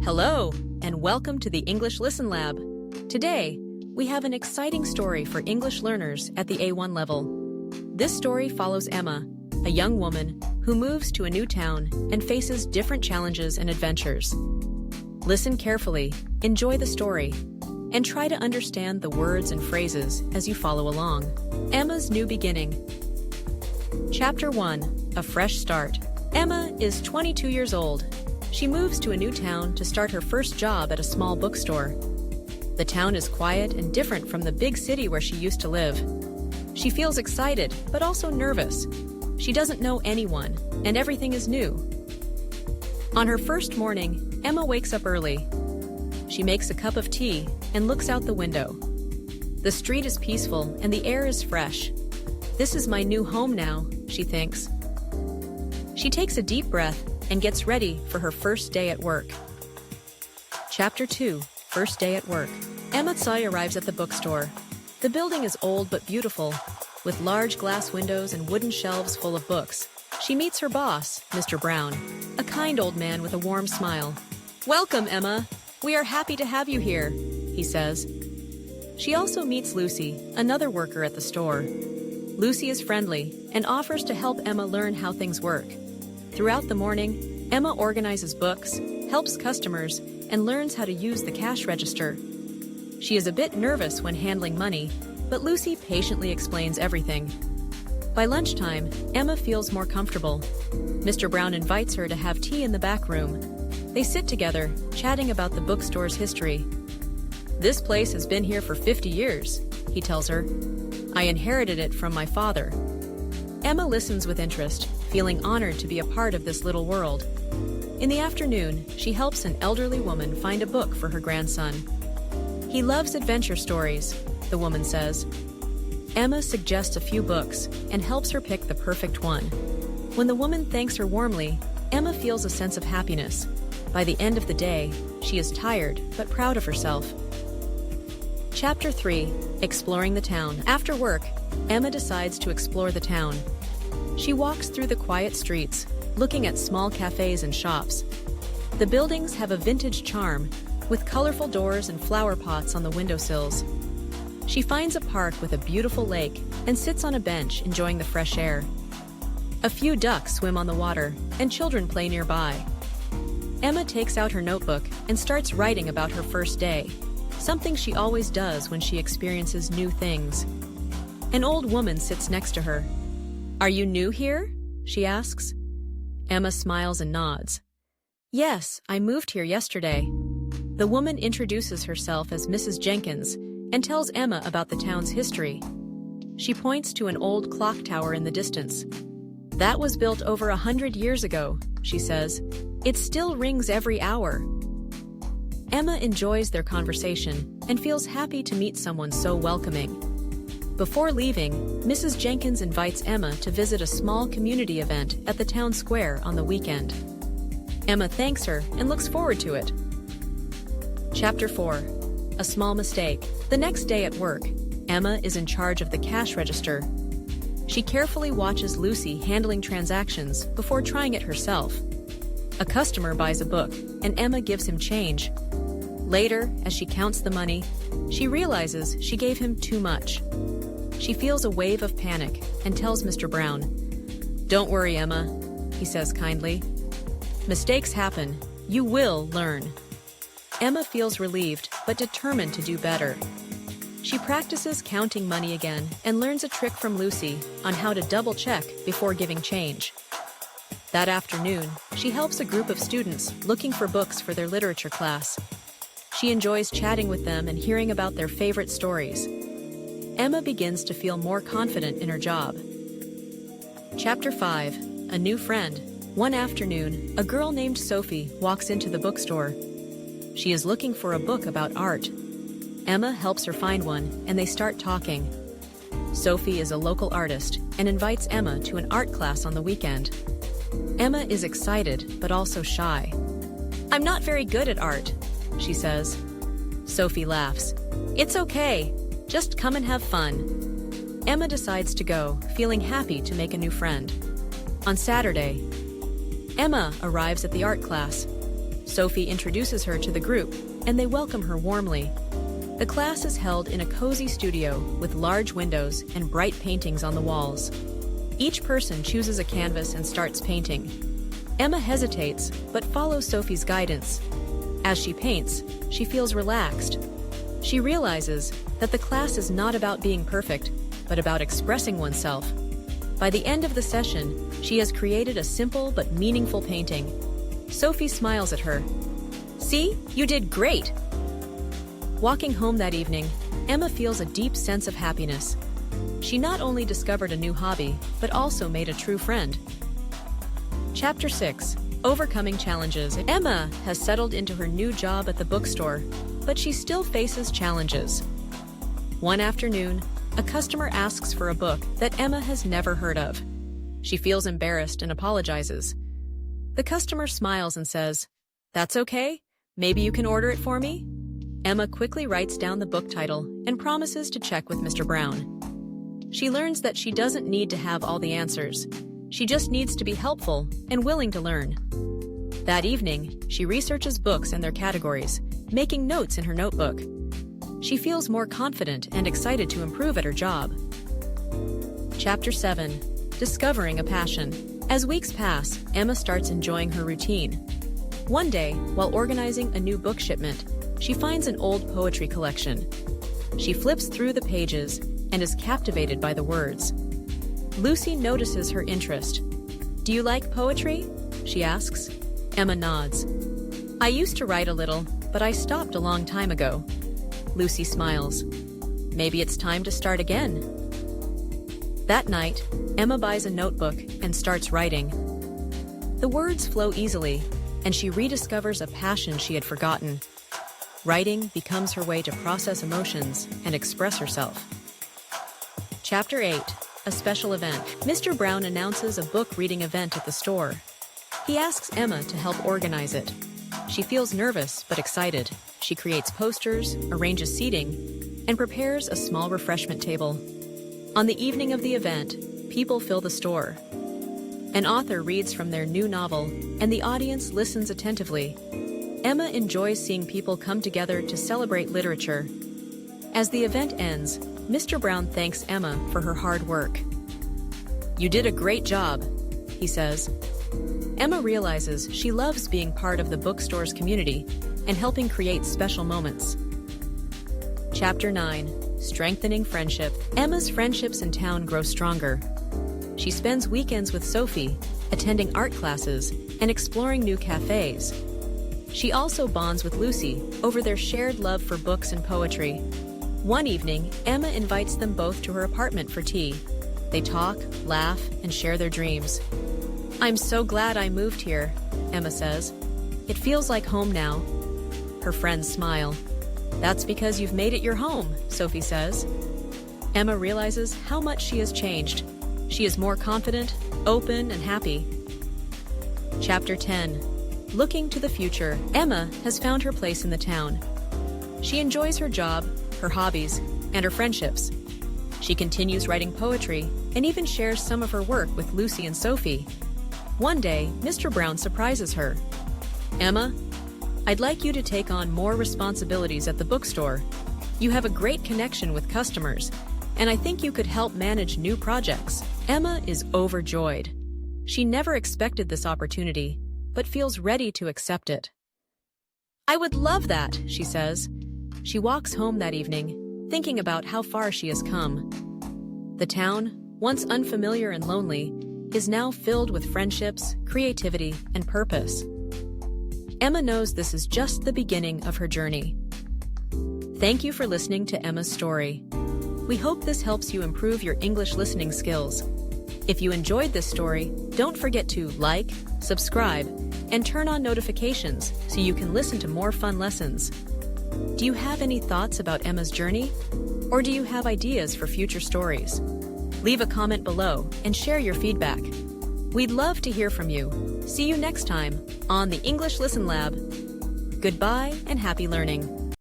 Hello, and welcome to the English Listen Lab. Today, we have an exciting story for English learners at the A1 level. This story follows Emma, a young woman who moves to a new town and faces different challenges and adventures. Listen carefully, enjoy the story, and try to understand the words and phrases as you follow along. Emma's New Beginning. Chapter 1, A Fresh Start. Emma is 22 years old. She moves to a new town to start her first job at a small bookstore. The town is quiet and different from the big city where she used to live. She feels excited, but also nervous. She doesn't know anyone, and everything is new. On her first morning, Emma wakes up early. She makes a cup of tea and looks out the window. The street is peaceful and the air is fresh. This is my new home now, she thinks. She takes a deep breath and gets ready for her first day at work. Chapter 2, First Day at Work. Emma Tsai arrives at the bookstore. The building is old but beautiful, with large glass windows and wooden shelves full of books. She meets her boss, Mr. Brown, a kind old man with a warm smile. "Welcome, Emma. We are happy to have you here," he says. She also meets Lucy, another worker at the store. Lucy is friendly and offers to help Emma learn how things work. Throughout the morning, Emma organizes books, helps customers, and learns how to use the cash register. She is a bit nervous when handling money, but Lucy patiently explains everything. By lunchtime, Emma feels more comfortable. Mr. Brown invites her to have tea in the back room. They sit together, chatting about the bookstore's history. "This place has been here for 50 years, he tells her. "I inherited it from my father." Emma listens with interest, feeling honored to be a part of this little world. In the afternoon, she helps an elderly woman find a book for her grandson. "He loves adventure stories," the woman says. Emma suggests a few books and helps her pick the perfect one. When the woman thanks her warmly, Emma feels a sense of happiness. By the end of the day, she is tired but proud of herself. Chapter 3, Exploring the Town. After work, Emma decides to explore the town. She walks through the quiet streets, looking at small cafes and shops. The buildings have a vintage charm, with colorful doors and flower pots on the windowsills. She finds a park with a beautiful lake and sits on a bench enjoying the fresh air. A few ducks swim on the water, and children play nearby. Emma takes out her notebook and starts writing about her first day, something she always does when she experiences new things. An old woman sits next to her. "Are you new here?" she asks. Emma smiles and nods. "Yes, I moved here yesterday." The woman introduces herself as Mrs. Jenkins and tells Emma about the town's history. She points to an old clock tower in the distance. "That was built over 100 years ago," she says. "It still rings every hour." Emma enjoys their conversation and feels happy to meet someone so welcoming. Before leaving, Mrs. Jenkins invites Emma to visit a small community event at the town square on the weekend. Emma thanks her and looks forward to it. Chapter 4, A Small Mistake. The next day at work, Emma is in charge of the cash register. She carefully watches Lucy handling transactions before trying it herself. A customer buys a book, and Emma gives him change. Later, as she counts the money, she realizes she gave him too much. She feels a wave of panic and tells Mr. Brown. "Don't worry, Emma," he says kindly. "Mistakes happen. You will learn." Emma feels relieved but determined to do better. She practices counting money again and learns a trick from Lucy on how to double-check before giving change. That afternoon, she helps a group of students looking for books for their literature class. She enjoys chatting with them and hearing about their favorite stories. Emma begins to feel more confident in her job. Chapter 5, A New Friend. One afternoon, a girl named Sophie walks into the bookstore. She is looking for a book about art. Emma helps her find one, and they start talking. Sophie is a local artist and invites Emma to an art class on the weekend. Emma is excited, but also shy. "I'm not very good at art," she says. Sophie laughs. "It's okay. Just come and have fun." Emma decides to go, feeling happy to make a new friend. On Saturday, Emma arrives at the art class. Sophie introduces her to the group, and they welcome her warmly. The class is held in a cozy studio with large windows and bright paintings on the walls. Each person chooses a canvas and starts painting. Emma hesitates, but follows Sophie's guidance. As she paints, she feels relaxed. She realizes that the class is not about being perfect, but about expressing oneself. By the end of the session, she has created a simple but meaningful painting. Sophie smiles at her. "See, you did great!" Walking home that evening, Emma feels a deep sense of happiness. She not only discovered a new hobby, but also made a true friend. Chapter 6. Overcoming Challenges. Emma has settled into her new job at the bookstore, but she still faces challenges. One afternoon, a customer asks for a book that Emma has never heard of. She feels embarrassed and apologizes. The customer smiles and says, "That's okay. Maybe you can order it for me?" Emma quickly writes down the book title and promises to check with Mr. Brown. She learns that she doesn't need to have all the answers. She just needs to be helpful and willing to learn. That evening, she researches books and their categories, making notes in her notebook. She feels more confident and excited to improve at her job. Chapter 7. Discovering a Passion. As weeks pass, Emma starts enjoying her routine. One day, while organizing a new book shipment, she finds an old poetry collection. She flips through the pages and is captivated by the words. Lucy notices her interest. "Do you like poetry?" she asks. Emma nods. "I used to write a little, but I stopped a long time ago." Lucy smiles. "Maybe it's time to start again." That night, Emma buys a notebook and starts writing. The words flow easily, and she rediscovers a passion she had forgotten. Writing becomes her way to process emotions and express herself. Chapter 8. A Special Event. Mr. Brown announces a book reading event at the store. He asks Emma to help organize it. She feels nervous but excited. She creates posters, arranges seating, and prepares a small refreshment table. On the evening of the event, people fill the store. An author reads from their new novel, and the audience listens attentively. Emma enjoys seeing people come together to celebrate literature. As the event ends, Mr. Brown thanks Emma for her hard work. "You did a great job," he says. Emma realizes she loves being part of the bookstore's community and helping create special moments. Chapter 9. Strengthening Friendship. Emma's friendships in town grow stronger. She spends weekends with Sophie, attending art classes, and exploring new cafes. She also bonds with Lucy over their shared love for books and poetry. One evening, Emma invites them both to her apartment for tea. They talk, laugh, and share their dreams. "I'm so glad I moved here," Emma says. "It feels like home now." Her friends smile. "That's because you've made it your home," Sophie says. Emma realizes how much she has changed. She is more confident, open, and happy. Chapter 10. Looking to the future. Emma has found her place in the town. She enjoys her job, her hobbies, and her friendships. She continues writing poetry and even shares some of her work with Lucy and Sophie. One day, Mr. Brown surprises her. "Emma, I'd like you to take on more responsibilities at the bookstore. You have a great connection with customers, and I think you could help manage new projects." Emma is overjoyed. She never expected this opportunity, but feels ready to accept it. "I would love that," she says. She walks home that evening, thinking about how far she has come. The town, once unfamiliar and lonely, is now filled with friendships, creativity, and purpose. Emma knows this is just the beginning of her journey. Thank you for listening to Emma's story. We hope this helps you improve your English listening skills. If you enjoyed this story, don't forget to like, subscribe, and turn on notifications so you can listen to more fun lessons. Do you have any thoughts about Emma's journey? Or do you have ideas for future stories? Leave a comment below and share your feedback. We'd love to hear from you. See you next time on the English Listen Lab. Goodbye and happy learning.